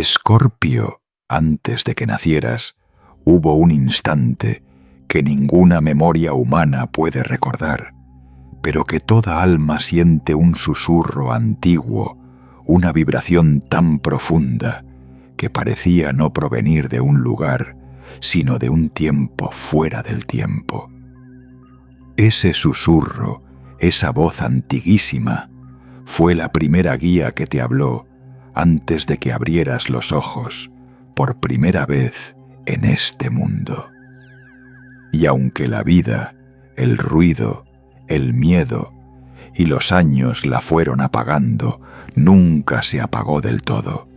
Escorpio, antes de que nacieras, hubo un instante que ninguna memoria humana puede recordar, pero que toda alma siente un susurro antiguo, una vibración tan profunda que parecía no provenir de un lugar, sino de un tiempo fuera del tiempo. Ese susurro, esa voz antiguísima, fue la primera guía que te habló antes de que abrieras los ojos por primera vez en este mundo. Y aunque la vida, el ruido, el miedo y los años la fueron apagando, nunca se apagó del todo.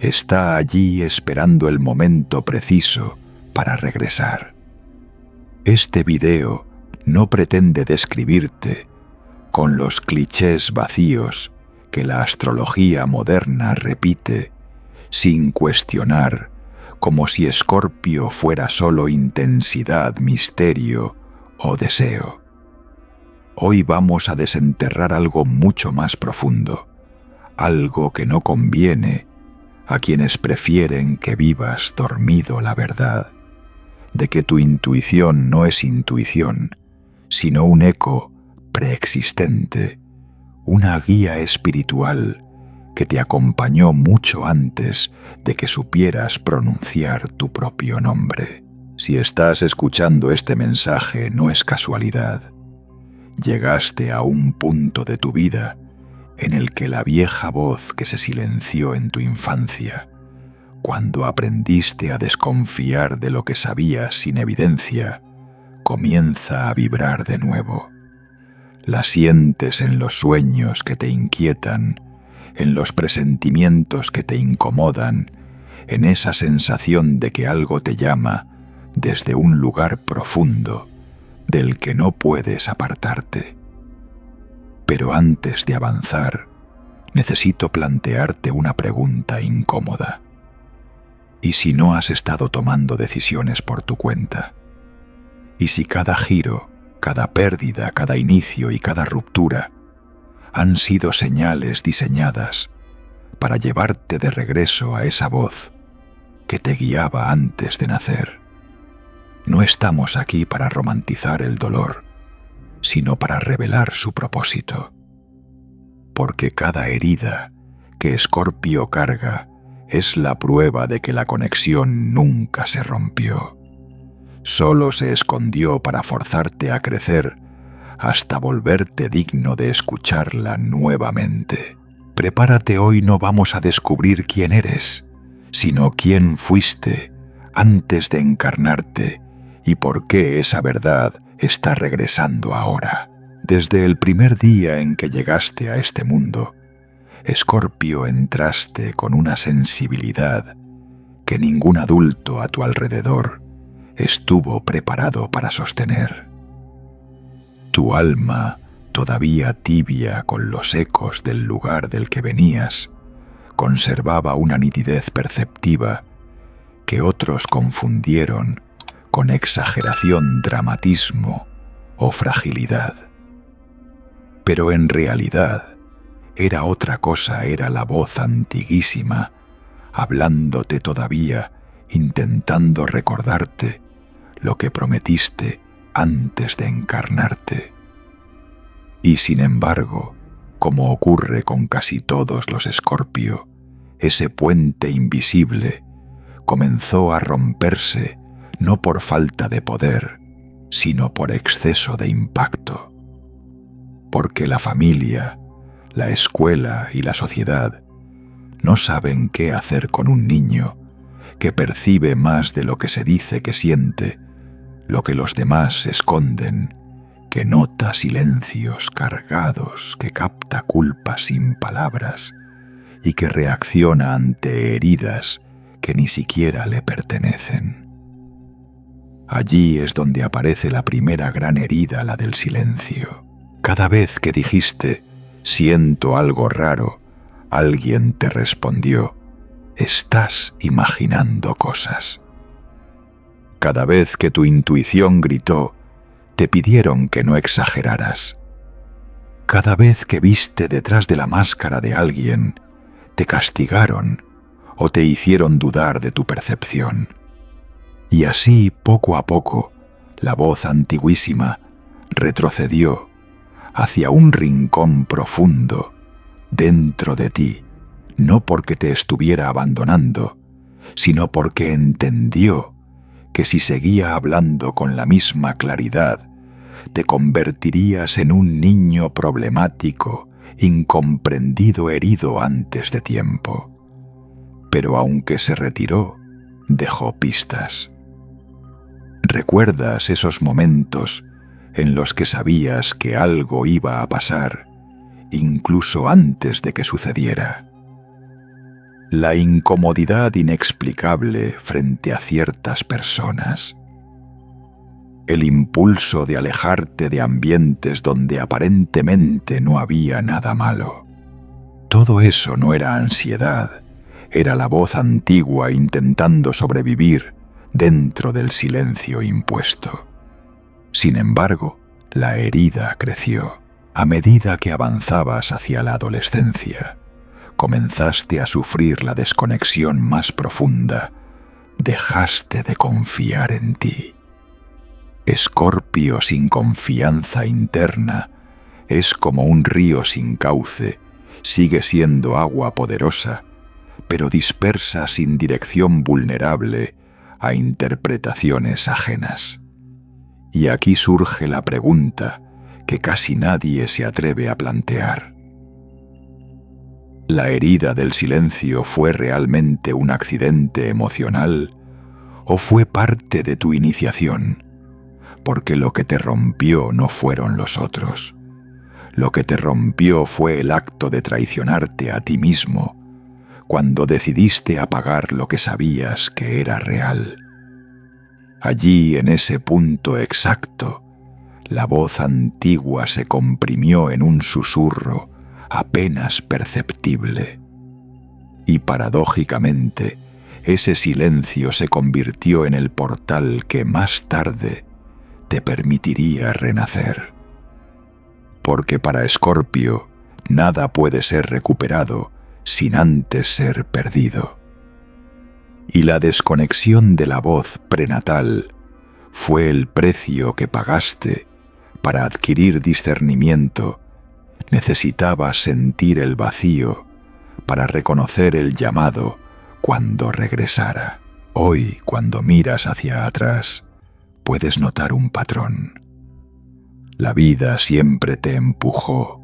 Está allí esperando el momento preciso para regresar. Este video no pretende describirte con los clichés vacíos que la astrología moderna repite sin cuestionar, como si Escorpio fuera solo intensidad, misterio o deseo. Hoy vamos a desenterrar algo mucho más profundo, algo que no conviene a quienes prefieren que vivas dormido la verdad, de que tu intuición no es intuición, sino un eco preexistente, una guía espiritual que te acompañó mucho antes de que supieras pronunciar tu propio nombre. Si estás escuchando este mensaje, no es casualidad. Llegaste a un punto de tu vida en el que la vieja voz que se silenció en tu infancia, cuando aprendiste a desconfiar de lo que sabías sin evidencia, comienza a vibrar de nuevo. La sientes en los sueños que te inquietan, en los presentimientos que te incomodan, en esa sensación de que algo te llama desde un lugar profundo del que no puedes apartarte. Pero antes de avanzar, necesito plantearte una pregunta incómoda. ¿Y si no has estado tomando decisiones por tu cuenta? ¿Y si cada giro, cada pérdida, cada inicio y cada ruptura han sido señales diseñadas para llevarte de regreso a esa voz que te guiaba antes de nacer? No estamos aquí para romantizar el dolor, sino para revelar su propósito. Porque cada herida que Escorpio carga es la prueba de que la conexión nunca se rompió. Solo se escondió para forzarte a crecer hasta volverte digno de escucharla nuevamente. Prepárate, hoy no vamos a descubrir quién eres, sino quién fuiste antes de encarnarte y por qué esa verdad está regresando ahora. Desde el primer día en que llegaste a este mundo, Escorpio, entraste con una sensibilidad que ningún adulto a tu alrededor estuvo preparado para sostener. Tu alma, todavía tibia con los ecos del lugar del que venías, conservaba una nitidez perceptiva que otros confundieron con exageración, dramatismo o fragilidad. Pero en realidad era otra cosa, era la voz antiguísima, hablándote todavía, intentando recordarte lo que prometiste antes de encarnarte. Y sin embargo, como ocurre con casi todos los Escorpio, ese puente invisible comenzó a romperse no por falta de poder, sino por exceso de impacto. Porque la familia, la escuela y la sociedad no saben qué hacer con un niño que percibe más de lo que se dice que siente, lo que los demás esconden, que nota silencios cargados, que capta culpas sin palabras y que reacciona ante heridas que ni siquiera le pertenecen. Allí es donde aparece la primera gran herida, la del silencio. Cada vez que dijiste, siento algo raro, alguien te respondió, estás imaginando cosas. Cada vez que tu intuición gritó, te pidieron que no exageraras. Cada vez que viste detrás de la máscara de alguien, te castigaron o te hicieron dudar de tu percepción. Y así, poco a poco, la voz antiguísima retrocedió hacia un rincón profundo dentro de ti, no porque te estuviera abandonando, sino porque entendió que si seguía hablando con la misma claridad, te convertirías en un niño problemático, incomprendido, herido antes de tiempo. Pero aunque se retiró, dejó pistas. ¿Recuerdas esos momentos en los que sabías que algo iba a pasar, incluso antes de que sucediera? La incomodidad inexplicable frente a ciertas personas. El impulso de alejarte de ambientes donde aparentemente no había nada malo. Todo eso no era ansiedad, era la voz antigua intentando sobrevivir dentro del silencio impuesto. Sin embargo, la herida creció. A medida que avanzabas hacia la adolescencia, comenzaste a sufrir la desconexión más profunda, dejaste de confiar en ti. Escorpio sin confianza interna es como un río sin cauce, sigue siendo agua poderosa, pero dispersa sin dirección, vulnerable a interpretaciones ajenas. Y aquí surge la pregunta que casi nadie se atreve a plantear. ¿La herida del silencio fue realmente un accidente emocional o fue parte de tu iniciación? Porque lo que te rompió no fueron los otros. Lo que te rompió fue el acto de traicionarte a ti mismo, cuando decidiste apagar lo que sabías que era real. Allí, en ese punto exacto, la voz antigua se comprimió en un susurro apenas perceptible. Y paradójicamente, ese silencio se convirtió en el portal que más tarde te permitiría renacer. Porque para Escorpio, nada puede ser recuperado sin antes ser perdido. Y la desconexión de la voz prenatal fue el precio que pagaste para adquirir discernimiento. Necesitabas sentir el vacío para reconocer el llamado cuando regresara. Hoy, cuando miras hacia atrás, puedes notar un patrón. La vida siempre te empujó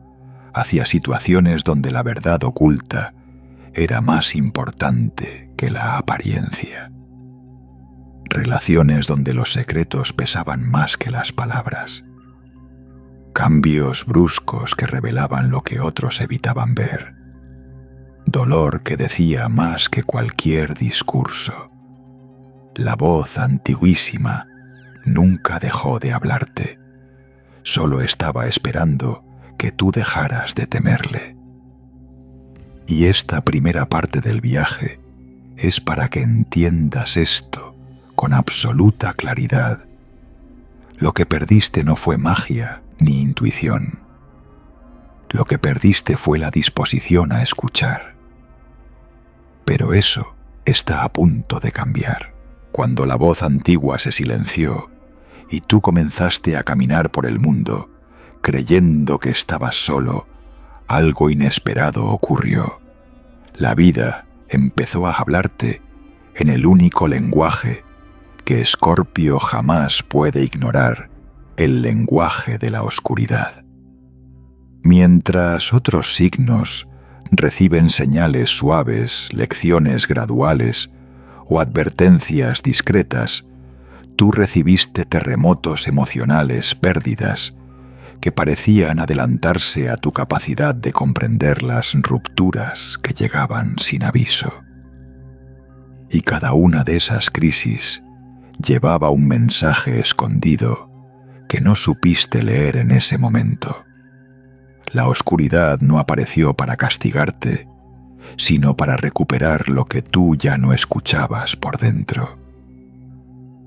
hacia situaciones donde la verdad oculta era más importante que la apariencia. Relaciones donde los secretos pesaban más que las palabras. Cambios bruscos que revelaban lo que otros evitaban ver. Dolor que decía más que cualquier discurso. La voz antiguísima nunca dejó de hablarte. Solo estaba esperando que tú dejaras de temerle. Y esta primera parte del viaje es para que entiendas esto con absoluta claridad. Lo que perdiste no fue magia ni intuición. Lo que perdiste fue la disposición a escuchar. Pero eso está a punto de cambiar. Cuando la voz antigua se silenció y tú comenzaste a caminar por el mundo, creyendo que estabas solo, algo inesperado ocurrió. La vida empezó a hablarte en el único lenguaje que Escorpio jamás puede ignorar, el lenguaje de la oscuridad. Mientras otros signos reciben señales suaves, lecciones graduales o advertencias discretas, tú recibiste terremotos emocionales, pérdidas, que parecían adelantarse a tu capacidad de comprender las rupturas que llegaban sin aviso. Y cada una de esas crisis llevaba un mensaje escondido que no supiste leer en ese momento. La oscuridad no apareció para castigarte, sino para recuperar lo que tú ya no escuchabas por dentro.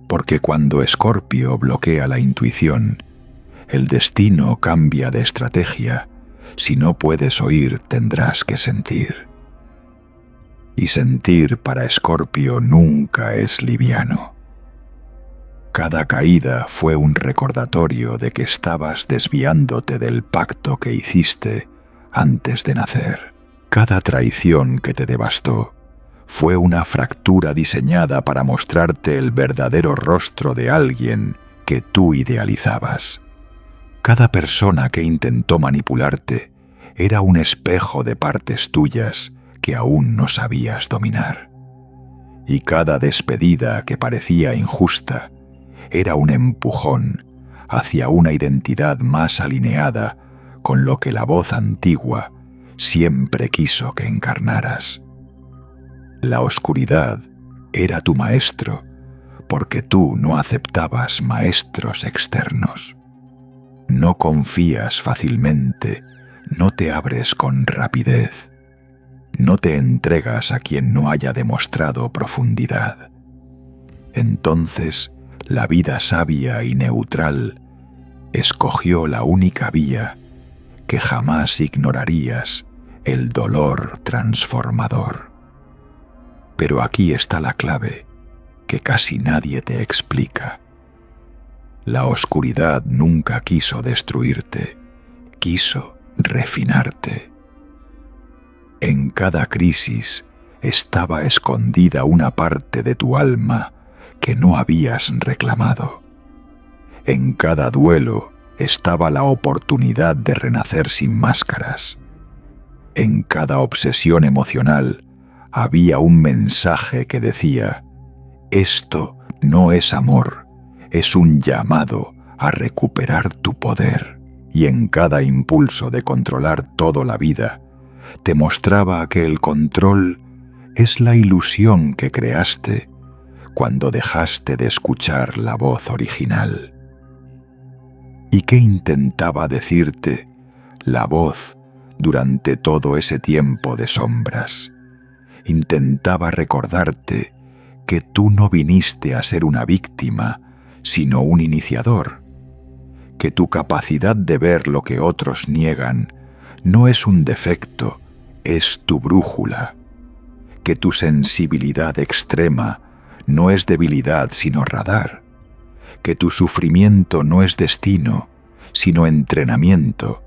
Porque cuando Escorpio bloquea la intuición, el destino cambia de estrategia. Si no puedes oír, tendrás que sentir. Y sentir para Escorpio nunca es liviano. Cada caída fue un recordatorio de que estabas desviándote del pacto que hiciste antes de nacer. Cada traición que te devastó fue una fractura diseñada para mostrarte el verdadero rostro de alguien que tú idealizabas. Cada persona que intentó manipularte era un espejo de partes tuyas que aún no sabías dominar. Y cada despedida que parecía injusta era un empujón hacia una identidad más alineada con lo que la voz antigua siempre quiso que encarnaras. La oscuridad era tu maestro porque tú no aceptabas maestros externos. No confías fácilmente, no te abres con rapidez, no te entregas a quien no haya demostrado profundidad. Entonces, la vida sabia y neutral escogió la única vía que jamás ignorarías, el dolor transformador. Pero aquí está la clave que casi nadie te explica. La oscuridad nunca quiso destruirte, quiso refinarte. En cada crisis estaba escondida una parte de tu alma que no habías reclamado. En cada duelo estaba la oportunidad de renacer sin máscaras. En cada obsesión emocional había un mensaje que decía: esto no es amor, es un llamado a recuperar tu poder. Y en cada impulso de controlar toda la vida, te mostraba que el control es la ilusión que creaste cuando dejaste de escuchar la voz original. ¿Y qué intentaba decirte la voz durante todo ese tiempo de sombras? Intentaba recordarte que tú no viniste a ser una víctima, sino un iniciador, que tu capacidad de ver lo que otros niegan no es un defecto, es tu brújula, que tu sensibilidad extrema no es debilidad sino radar, que tu sufrimiento no es destino, sino entrenamiento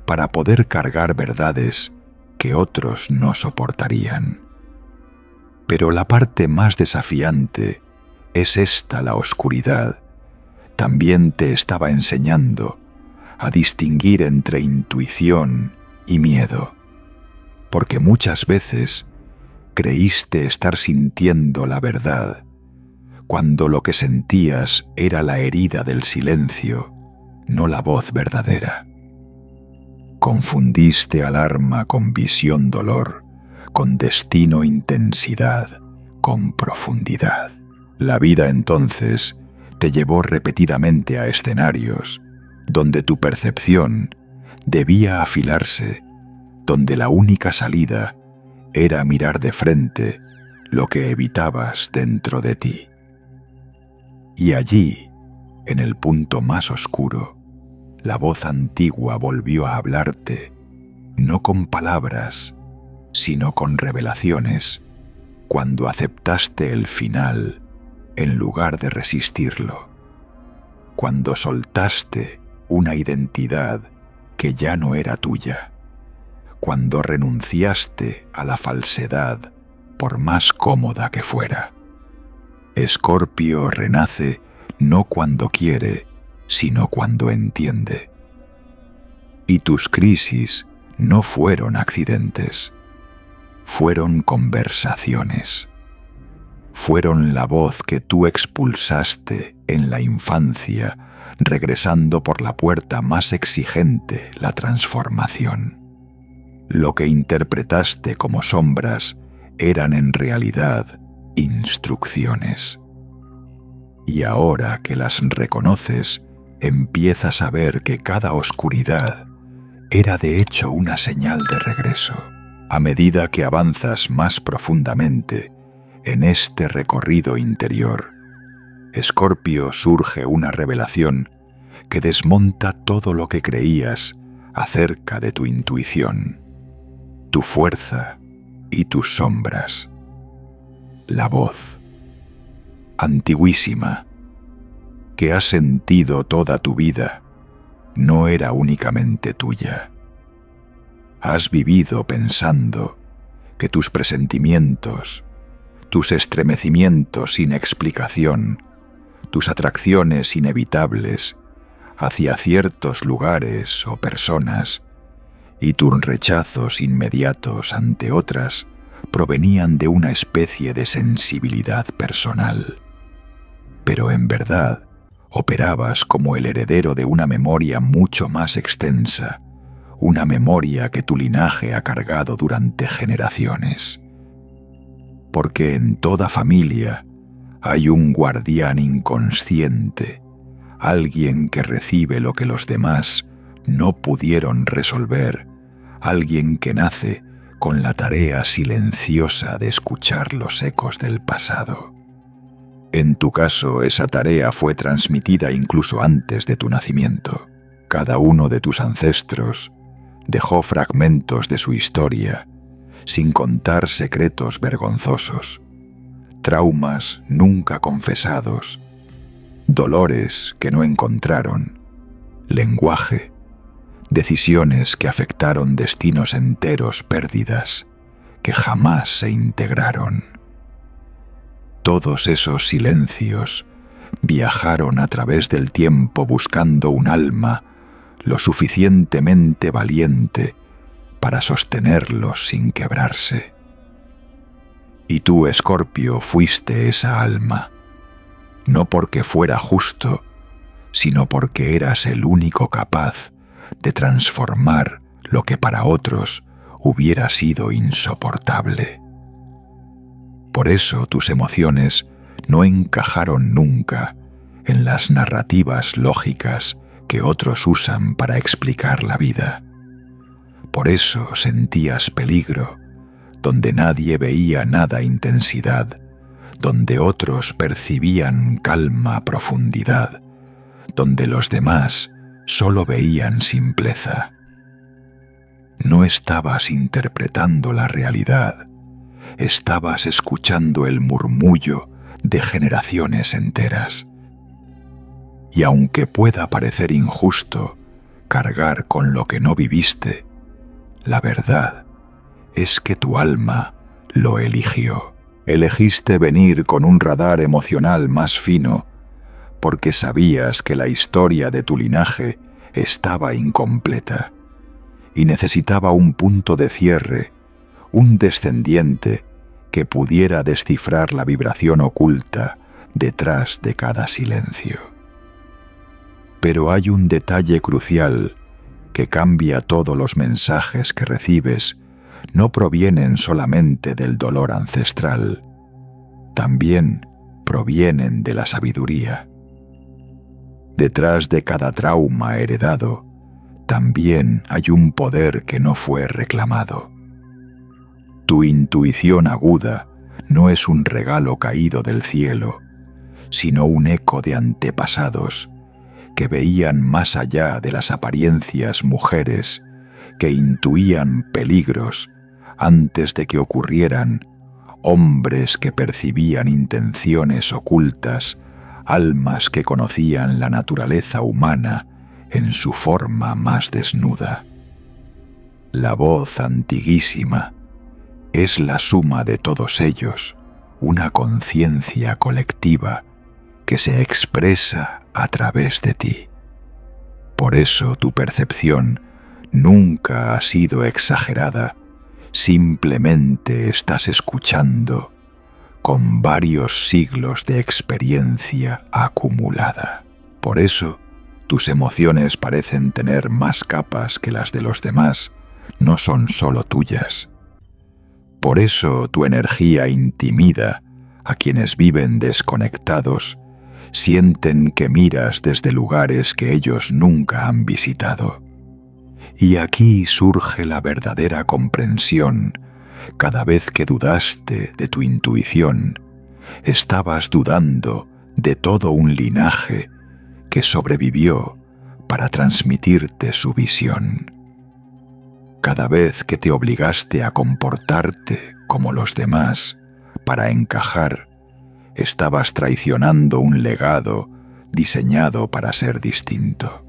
para poder cargar verdades que otros no soportarían. Pero la parte más desafiante es esta: la oscuridad también te estaba enseñando a distinguir entre intuición y miedo, porque muchas veces creíste estar sintiendo la verdad, cuando lo que sentías era la herida del silencio, no la voz verdadera. Confundiste alarma con visión dolor, con destino intensidad, con profundidad. La vida entonces te llevó repetidamente a escenarios donde tu percepción debía afilarse, donde la única salida era mirar de frente lo que evitabas dentro de ti. Y allí, en el punto más oscuro, la voz antigua volvió a hablarte, no con palabras, sino con revelaciones, cuando aceptaste el final en lugar de resistirlo, cuando soltaste una identidad que ya no era tuya, cuando renunciaste a la falsedad por más cómoda que fuera. Escorpio renace no cuando quiere, sino cuando entiende. Y tus crisis no fueron accidentes, fueron conversaciones. Fueron la voz que tú expulsaste en la infancia, regresando por la puerta más exigente, la transformación. Lo que interpretaste como sombras eran en realidad instrucciones. Y ahora que las reconoces, empiezas a ver que cada oscuridad era de hecho una señal de regreso. A medida que avanzas más profundamente en este recorrido interior, Escorpio, surge una revelación que desmonta todo lo que creías acerca de tu intuición. Tu fuerza y tus sombras. La voz, antiguísima, que has sentido toda tu vida, no era únicamente tuya. Has vivido pensando que tus presentimientos, tus estremecimientos sin explicación, tus atracciones inevitables hacia ciertos lugares o personas y tus rechazos inmediatos ante otras provenían de una especie de sensibilidad personal. Pero en verdad operabas como el heredero de una memoria mucho más extensa, una memoria que tu linaje ha cargado durante generaciones. Porque en toda familia hay un guardián inconsciente, alguien que recibe lo que los demás no pudieron resolver, alguien que nace con la tarea silenciosa de escuchar los ecos del pasado. En tu caso, esa tarea fue transmitida incluso antes de tu nacimiento. Cada uno de tus ancestros dejó fragmentos de su historia, sin contar secretos vergonzosos, traumas nunca confesados, dolores que no encontraron, lenguaje, decisiones que afectaron destinos enteros, pérdidas que jamás se integraron. Todos esos silencios viajaron a través del tiempo buscando un alma lo suficientemente valiente para sostenerlos sin quebrarse. Y tú, Escorpio, fuiste esa alma, no porque fuera justo, sino porque eras el único capaz de transformar lo que para otros hubiera sido insoportable. Por eso tus emociones no encajaron nunca en las narrativas lógicas que otros usan para explicar la vida. Por eso sentías peligro, donde nadie veía nada intensidad, donde otros percibían calma, profundidad, donde los demás solo veían simpleza. No estabas interpretando la realidad, estabas escuchando el murmullo de generaciones enteras. Y aunque pueda parecer injusto cargar con lo que no viviste, la verdad es que tu alma lo eligió. Elegiste venir con un radar emocional más fino porque sabías que la historia de tu linaje estaba incompleta y necesitaba un punto de cierre, un descendiente que pudiera descifrar la vibración oculta detrás de cada silencio. Pero hay un detalle crucial que cambia todos los mensajes que recibes. No provienen solamente del dolor ancestral, también provienen de la sabiduría. Detrás de cada trauma heredado, también hay un poder que no fue reclamado. Tu intuición aguda no es un regalo caído del cielo, sino un eco de antepasados que veían más allá de las apariencias, mujeres que intuían peligros antes de que ocurrieran, hombres que percibían intenciones ocultas, almas que conocían la naturaleza humana en su forma más desnuda. La voz antiguísima es la suma de todos ellos, una conciencia colectiva que se expresa a través de ti. Por eso tu percepción nunca ha sido exagerada, simplemente estás escuchando con varios siglos de experiencia acumulada. Por eso, tus emociones parecen tener más capas que las de los demás, no son solo tuyas. Por eso tu energía intimida a quienes viven desconectados, sienten que miras desde lugares que ellos nunca han visitado. Y aquí surge la verdadera comprensión. Cada vez que dudaste de tu intuición, estabas dudando de todo un linaje que sobrevivió para transmitirte su visión. Cada vez que te obligaste a comportarte como los demás para encajar, estabas traicionando un legado diseñado para ser distinto.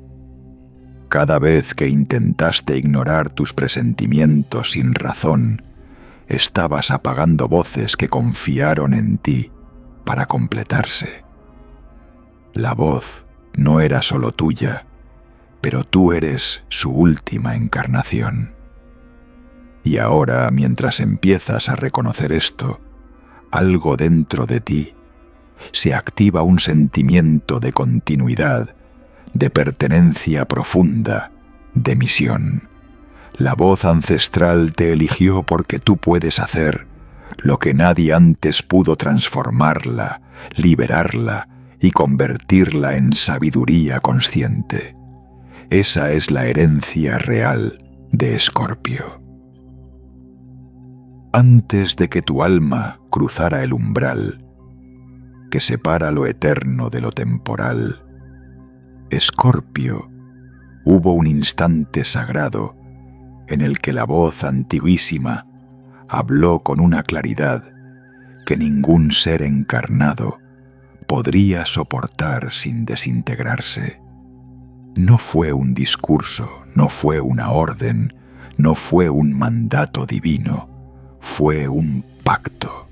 Cada vez que intentaste ignorar tus presentimientos sin razón, estabas apagando voces que confiaron en ti para completarse. La voz no era solo tuya, pero tú eres su última encarnación. Y ahora, mientras empiezas a reconocer esto, algo dentro de ti se activa un sentimiento de continuidad, de pertenencia profunda, de misión. La voz ancestral te eligió porque tú puedes hacer lo que nadie antes pudo: transformarla, liberarla y convertirla en sabiduría consciente. Esa es la herencia real de Escorpio. Antes de que tu alma cruzara el umbral que separa lo eterno de lo temporal, Escorpio, hubo un instante sagrado en el que la voz antiguísima habló con una claridad que ningún ser encarnado podría soportar sin desintegrarse. No fue un discurso, no fue una orden, no fue un mandato divino, fue un pacto.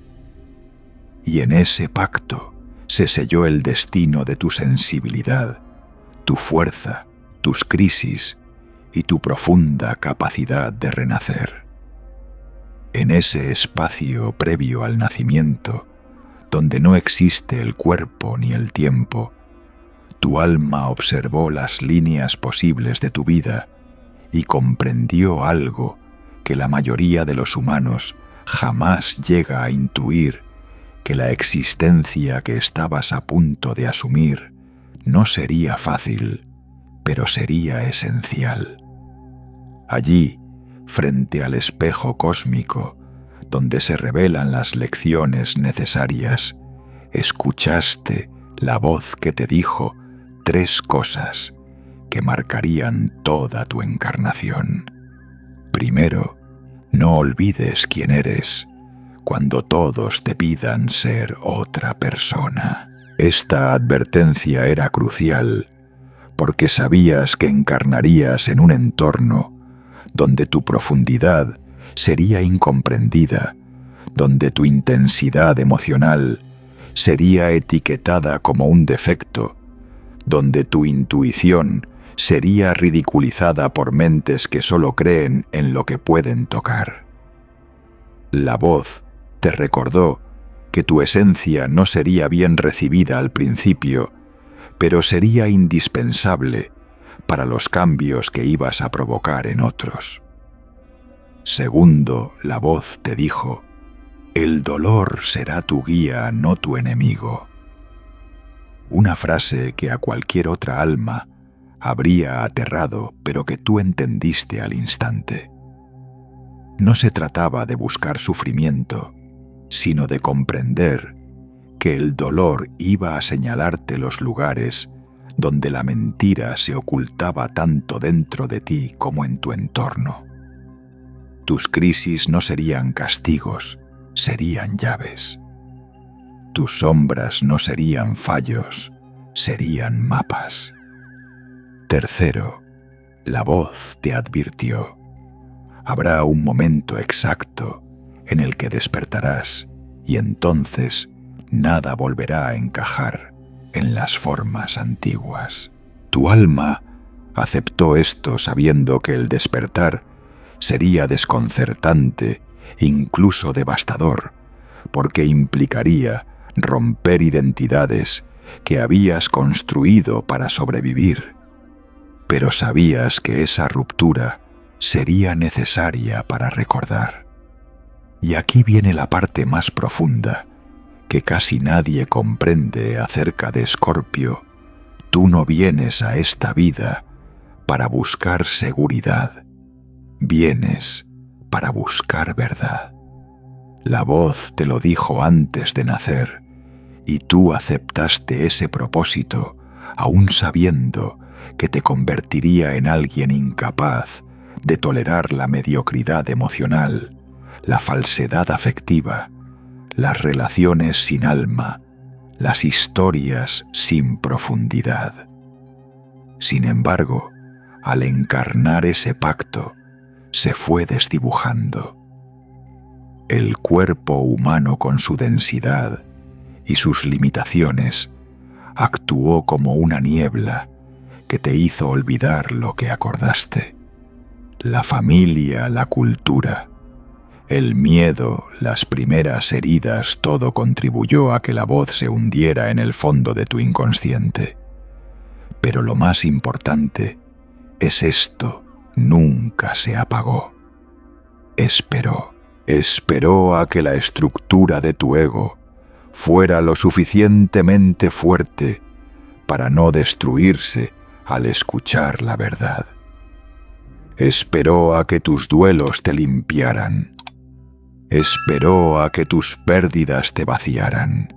Y en ese pacto se selló el destino de tu sensibilidad, tu fuerza, tus crisis y tu profunda capacidad de renacer. En ese espacio previo al nacimiento, donde no existe el cuerpo ni el tiempo, tu alma observó las líneas posibles de tu vida y comprendió algo que la mayoría de los humanos jamás llega a intuir: que la existencia que estabas a punto de asumir no sería fácil, pero sería esencial. Allí, frente al espejo cósmico, donde se revelan las lecciones necesarias, escuchaste la voz que te dijo 3 cosas que marcarían toda tu encarnación. Primero, no olvides quién eres cuando todos te pidan ser otra persona. Esta advertencia era crucial porque sabías que encarnarías en un entorno donde tu profundidad sería incomprendida, donde tu intensidad emocional sería etiquetada como un defecto, donde tu intuición sería ridiculizada por mentes que solo creen en lo que pueden tocar. La voz te recordó que tu esencia no sería bien recibida al principio, pero sería indispensable para los cambios que ibas a provocar en otros. Segundo, la voz te dijo: el dolor será tu guía, no tu enemigo. Una frase que a cualquier otra alma habría aterrado, pero que tú entendiste al instante. No se trataba de buscar sufrimiento, sino de comprender que el dolor iba a señalarte los lugares donde la mentira se ocultaba tanto dentro de ti como en tu entorno. Tus crisis no serían castigos, serían llaves. Tus sombras no serían fallos, serían mapas. Tercero, la voz te advirtió: habrá un momento exacto en el que despertarás y entonces nada volverá a encajar en las formas antiguas. Tu alma aceptó esto sabiendo que el despertar sería desconcertante, incluso devastador, porque implicaría romper identidades que habías construido para sobrevivir. Pero sabías que esa ruptura sería necesaria para recordar. Y aquí viene la parte más profunda, que casi nadie comprende acerca de Escorpio. Tú no vienes a esta vida para buscar seguridad, vienes para buscar verdad. La voz te lo dijo antes de nacer, y tú aceptaste ese propósito, aún sabiendo que te convertiría en alguien incapaz de tolerar la mediocridad emocional, la falsedad afectiva, las relaciones sin alma, las historias sin profundidad. Sin embargo, al encarnar ese pacto, se fue desdibujando. El cuerpo humano con su densidad y sus limitaciones actuó como una niebla que te hizo olvidar lo que acordaste. La familia, la cultura, el miedo, las primeras heridas, todo contribuyó a que la voz se hundiera en el fondo de tu inconsciente. Pero lo más importante es esto: nunca se apagó. Esperó a que la estructura de tu ego fuera lo suficientemente fuerte para no destruirse al escuchar la verdad. Esperó a que tus duelos te limpiaran. Esperó a que tus pérdidas te vaciaran.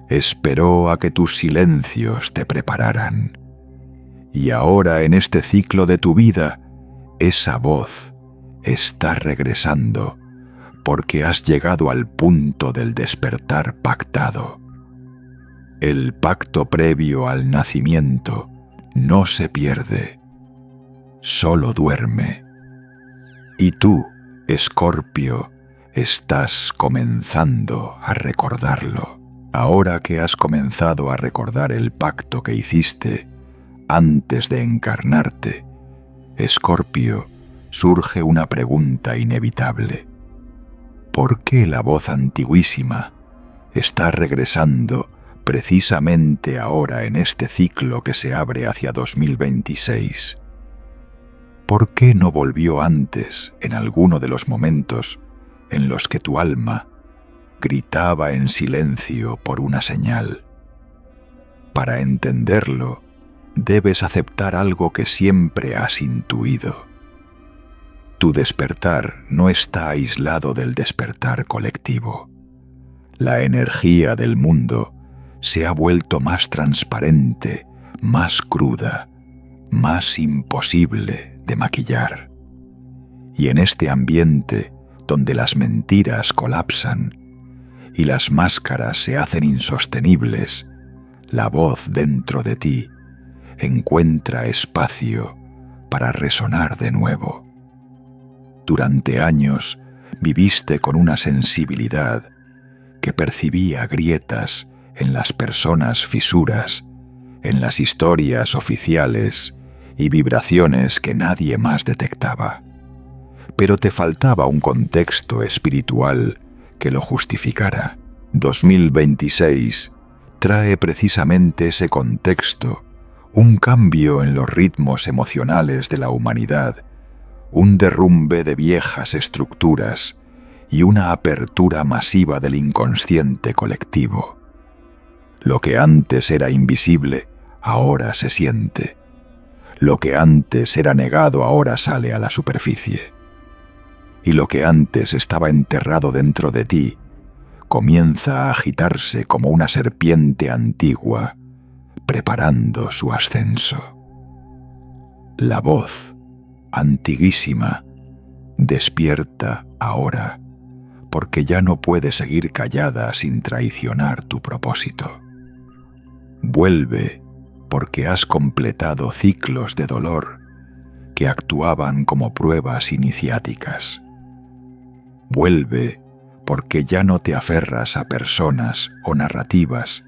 Esperó a que tus silencios te prepararan. Y ahora, en este ciclo de tu vida, esa voz está regresando porque has llegado al punto del despertar pactado. El pacto previo al nacimiento no se pierde, solo duerme. Y tú, Escorpio, estás comenzando a recordarlo. Ahora que has comenzado a recordar el pacto que hiciste antes de encarnarte, Escorpio, surge una pregunta inevitable. ¿Por qué la voz antiguísima está regresando precisamente ahora en este ciclo que se abre hacia 2026? ¿Por qué no volvió antes en alguno de los momentos en los que tu alma gritaba en silencio por una señal? Para entenderlo, debes aceptar algo que siempre has intuido. Tu despertar no está aislado del despertar colectivo. La energía del mundo se ha vuelto más transparente, más cruda, más imposible de maquillar. Y en este ambiente donde las mentiras colapsan y las máscaras se hacen insostenibles, la voz dentro de ti encuentra espacio para resonar de nuevo. Durante años viviste con una sensibilidad que percibía grietas en las personas, fisuras, en las historias oficiales y vibraciones que nadie más detectaba. Pero te faltaba un contexto espiritual que lo justificara. 2026 trae precisamente ese contexto, un cambio en los ritmos emocionales de la humanidad, un derrumbe de viejas estructuras y una apertura masiva del inconsciente colectivo. Lo que antes era invisible, ahora se siente. Lo que antes era negado, ahora sale a la superficie. Y lo que antes estaba enterrado dentro de ti, comienza a agitarse como una serpiente antigua, preparando su ascenso. La voz antiguísima despierta ahora, porque ya no puede seguir callada sin traicionar tu propósito. Vuelve porque has completado ciclos de dolor que actuaban como pruebas iniciáticas. Vuelve porque ya no te aferras a personas o narrativas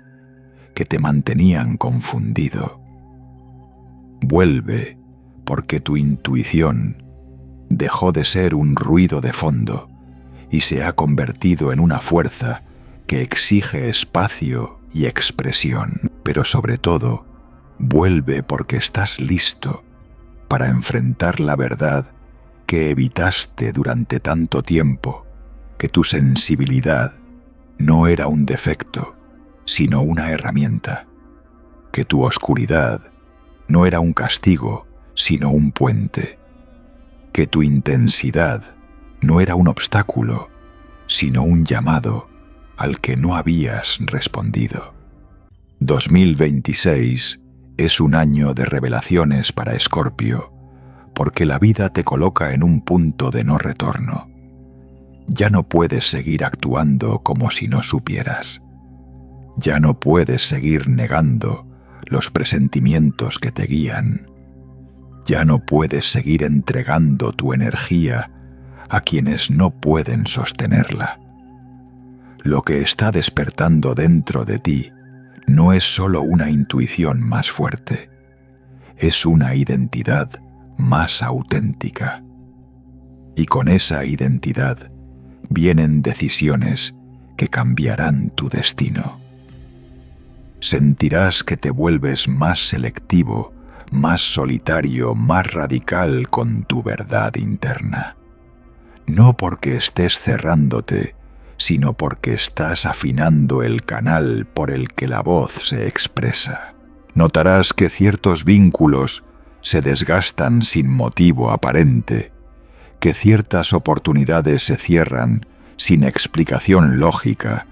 que te mantenían confundido. Vuelve porque tu intuición dejó de ser un ruido de fondo y se ha convertido en una fuerza que exige espacio y expresión. Pero sobre todo, vuelve porque estás listo para enfrentar la verdad que evitaste durante tanto tiempo, que tu sensibilidad no era un defecto, sino una herramienta, que tu oscuridad no era un castigo, sino un puente, que tu intensidad no era un obstáculo, sino un llamado al que no habías respondido. 2026 es un año de revelaciones para Escorpio, porque la vida te coloca en un punto de no retorno. Ya no puedes seguir actuando como si no supieras. Ya no puedes seguir negando los presentimientos que te guían. Ya no puedes seguir entregando tu energía a quienes no pueden sostenerla. Lo que está despertando dentro de ti no es solo una intuición más fuerte, es una identidad más auténtica. Y con esa identidad vienen decisiones que cambiarán tu destino. Sentirás que te vuelves más selectivo, más solitario, más radical con tu verdad interna. No porque estés cerrándote, sino porque estás afinando el canal por el que la voz se expresa. Notarás que ciertos vínculos se desgastan sin motivo aparente, que ciertas oportunidades se cierran sin explicación lógica,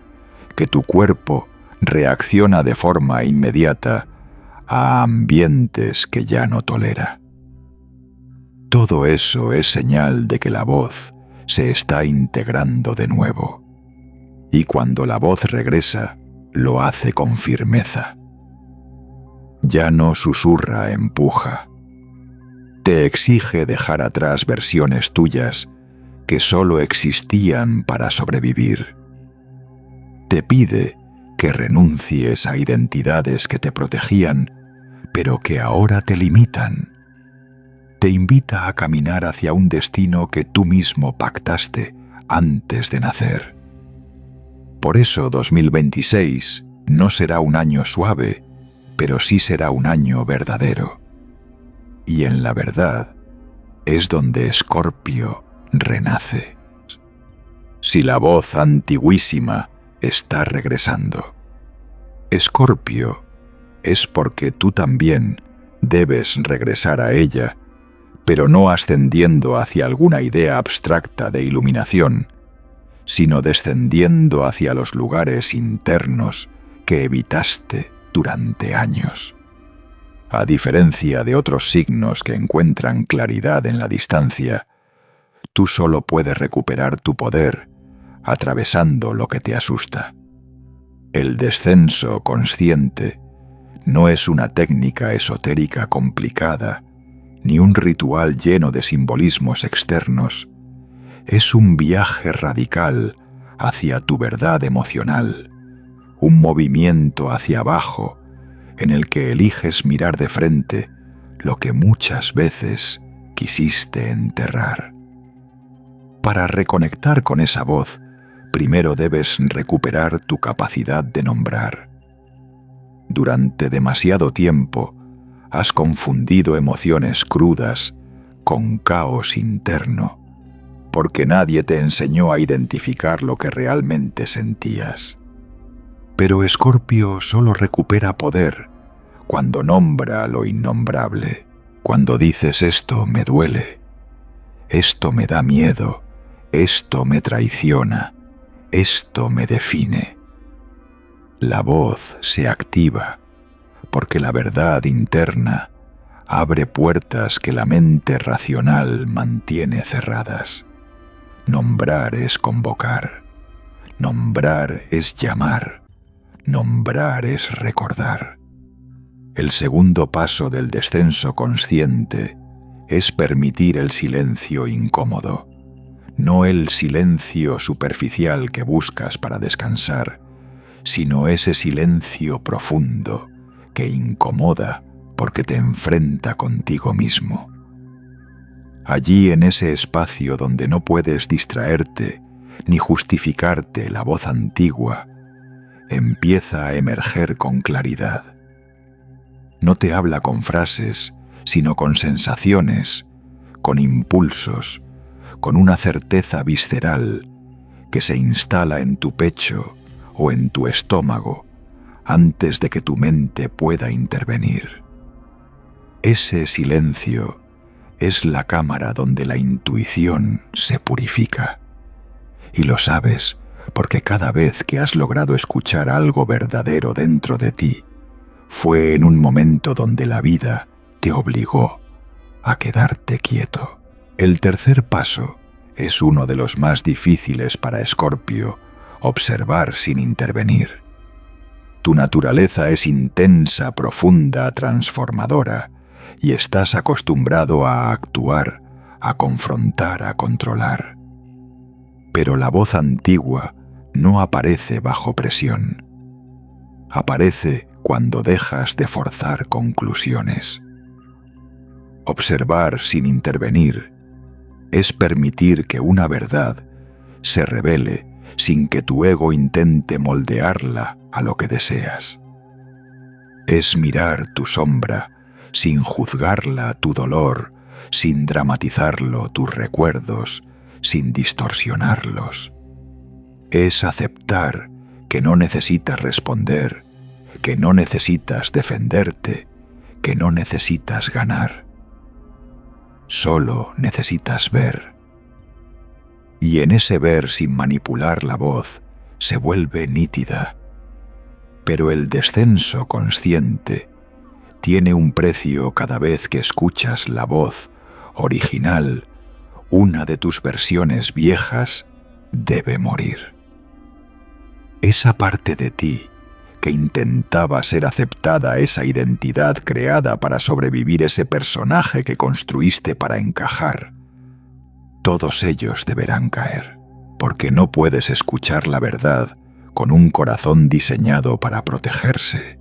que tu cuerpo reacciona de forma inmediata a ambientes que ya no tolera. Todo eso es señal de que la voz se está integrando de nuevo. Y cuando la voz regresa, lo hace con firmeza. Ya no susurra, empuja. Te exige dejar atrás versiones tuyas que solo existían para sobrevivir. Te pide que renuncies a identidades que te protegían, pero que ahora te limitan. Te invita a caminar hacia un destino que tú mismo pactaste antes de nacer. Por eso 2026 no será un año suave, pero sí será un año verdadero. Y en la verdad es donde Escorpio renace. Si la voz antiguísima está regresando, Escorpio, es porque tú también debes regresar a ella, pero no ascendiendo hacia alguna idea abstracta de iluminación, sino descendiendo hacia los lugares internos que evitaste durante años. A diferencia de otros signos que encuentran claridad en la distancia, tú solo puedes recuperar tu poder atravesando lo que te asusta. El descenso consciente no es una técnica esotérica complicada, ni un ritual lleno de simbolismos externos. Es un viaje radical hacia tu verdad emocional, un movimiento hacia abajo en el que eliges mirar de frente lo que muchas veces quisiste enterrar. Para reconectar con esa voz, primero debes recuperar tu capacidad de nombrar. Durante demasiado tiempo has confundido emociones crudas con caos interno, porque nadie te enseñó a identificar lo que realmente sentías. Pero Escorpio solo recupera poder cuando nombra lo innombrable, cuando dices esto me duele, esto me da miedo, esto me traiciona, esto me define. La voz se activa porque la verdad interna abre puertas que la mente racional mantiene cerradas. Nombrar es convocar, nombrar es llamar, nombrar es recordar. El segundo paso del descenso consciente es permitir el silencio incómodo, no el silencio superficial que buscas para descansar, sino ese silencio profundo que incomoda porque te enfrenta contigo mismo. Allí, en ese espacio donde no puedes distraerte ni justificarte, la voz antigua empieza a emerger con claridad. No te habla con frases, sino con sensaciones, con impulsos, con una certeza visceral que se instala en tu pecho o en tu estómago antes de que tu mente pueda intervenir. Ese silencio es la cámara donde la intuición se purifica. Y lo sabes porque cada vez que has logrado escuchar algo verdadero dentro de ti, fue en un momento donde la vida te obligó a quedarte quieto. El tercer paso es uno de los más difíciles para Escorpio: observar sin intervenir. Tu naturaleza es intensa, profunda, transformadora, y estás acostumbrado a actuar, a confrontar, a controlar. Pero la voz antigua no aparece bajo presión. Aparece cuando dejas de forzar conclusiones. Observar sin intervenir es permitir que una verdad se revele sin que tu ego intente moldearla a lo que deseas. Es mirar tu sombra sin juzgarla, tu dolor, sin dramatizarlo, tus recuerdos, sin distorsionarlos. Es aceptar que no necesitas responder, que no necesitas defenderte, que no necesitas ganar. Solo necesitas ver. Y en ese ver sin manipular la voz se vuelve nítida. Pero el descenso consciente tiene un precio cada vez que escuchas la voz original. Una de tus versiones viejas debe morir. Esa parte de ti que intentaba ser aceptada, esa identidad creada para sobrevivir, ese personaje que construiste para encajar, todos ellos deberán caer, porque no puedes escuchar la verdad con un corazón diseñado para protegerse.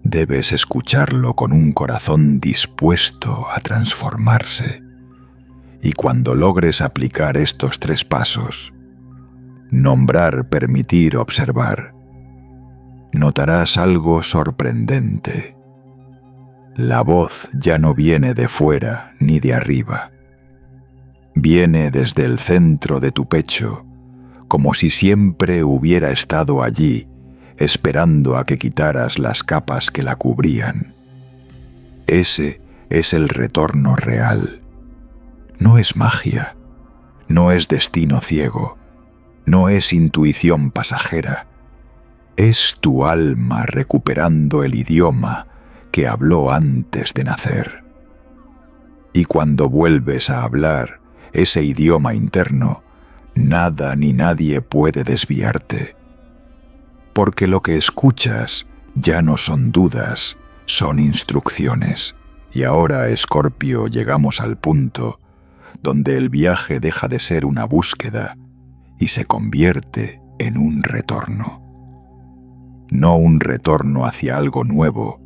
Debes escucharlo con un corazón dispuesto a transformarse. Y cuando logres aplicar estos 3 pasos, nombrar, permitir, observar, notarás algo sorprendente. La voz ya no viene de fuera ni de arriba. Viene desde el centro de tu pecho, como si siempre hubiera estado allí, esperando a que quitaras las capas que la cubrían. Ese es el retorno real. No es magia, no es destino ciego, no es intuición pasajera. Es tu alma recuperando el idioma que habló antes de nacer. Y cuando vuelves a hablar ese idioma interno, nada ni nadie puede desviarte. Porque lo que escuchas ya no son dudas, son instrucciones. Y ahora, Escorpio, llegamos al punto donde el viaje deja de ser una búsqueda y se convierte en un retorno. No un retorno hacia algo nuevo,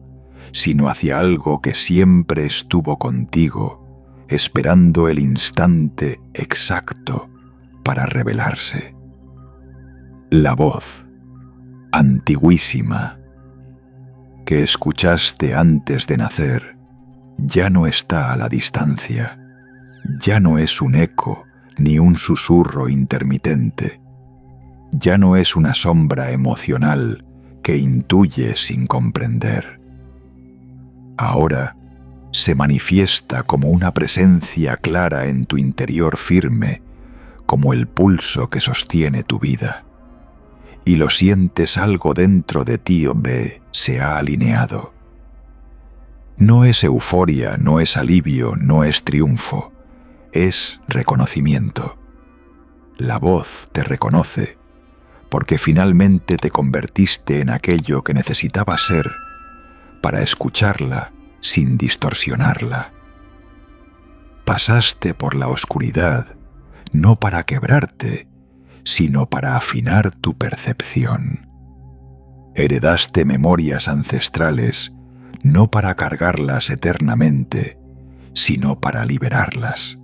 sino hacia algo que siempre estuvo contigo, esperando el instante exacto para revelarse. La voz, antiguísima, que escuchaste antes de nacer, ya no está a la distancia, ya no es un eco ni un susurro intermitente, ya no es una sombra emocional que intuye sin comprender. Ahora se manifiesta como una presencia clara en tu interior firme, como el pulso que sostiene tu vida. Y lo sientes, algo dentro de ti, se ha alineado. No es euforia, no es alivio, no es triunfo, es reconocimiento. La voz te reconoce, porque finalmente te convertiste en aquello que necesitabas ser para escucharla sin distorsionarla. Pasaste por la oscuridad no para quebrarte, sino para afinar tu percepción. Heredaste memorias ancestrales no para cargarlas eternamente, sino para liberarlas.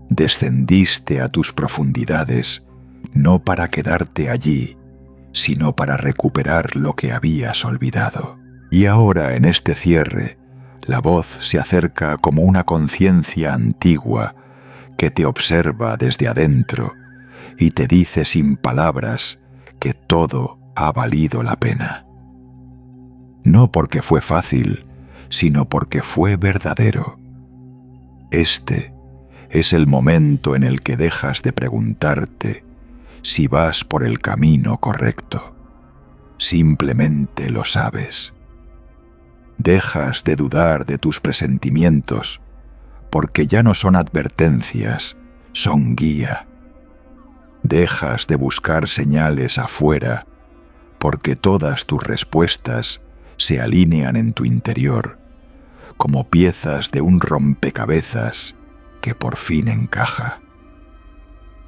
Descendiste a tus profundidades no para quedarte allí, sino para recuperar lo que habías olvidado. Y ahora, en este cierre, la voz se acerca como una conciencia antigua que te observa desde adentro y te dice sin palabras que todo ha valido la pena. No porque fue fácil, sino porque fue verdadero. Este es el momento en el que dejas de preguntarte si vas por el camino correcto. Simplemente lo sabes. Dejas de dudar de tus presentimientos porque ya no son advertencias, son guía. Dejas de buscar señales afuera, porque todas tus respuestas se alinean en tu interior, como piezas de un rompecabezas que por fin encaja.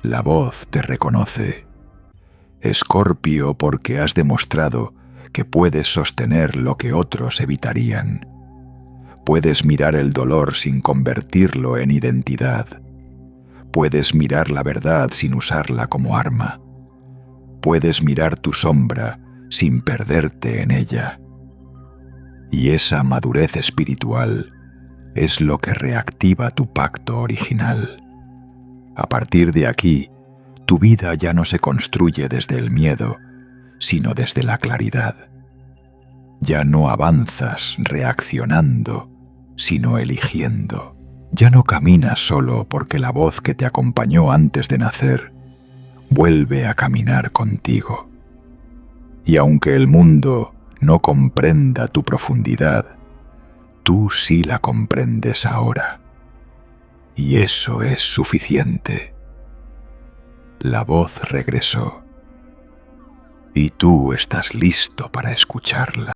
La voz te reconoce. Escorpio, porque has demostrado que puedes sostener lo que otros evitarían. Puedes mirar el dolor sin convertirlo en identidad. Puedes mirar la verdad sin usarla como arma. Puedes mirar tu sombra sin perderte en ella. Y esa madurez espiritual es lo que reactiva tu pacto original. A partir de aquí, tu vida ya no se construye desde el miedo, sino desde la claridad. Ya no avanzas reaccionando, sino eligiendo. Ya no caminas solo porque la voz que te acompañó antes de nacer vuelve a caminar contigo. Y aunque el mundo no comprenda tu profundidad, tú sí la comprendes ahora. Y eso es suficiente. La voz regresó. Y tú estás listo para escucharla.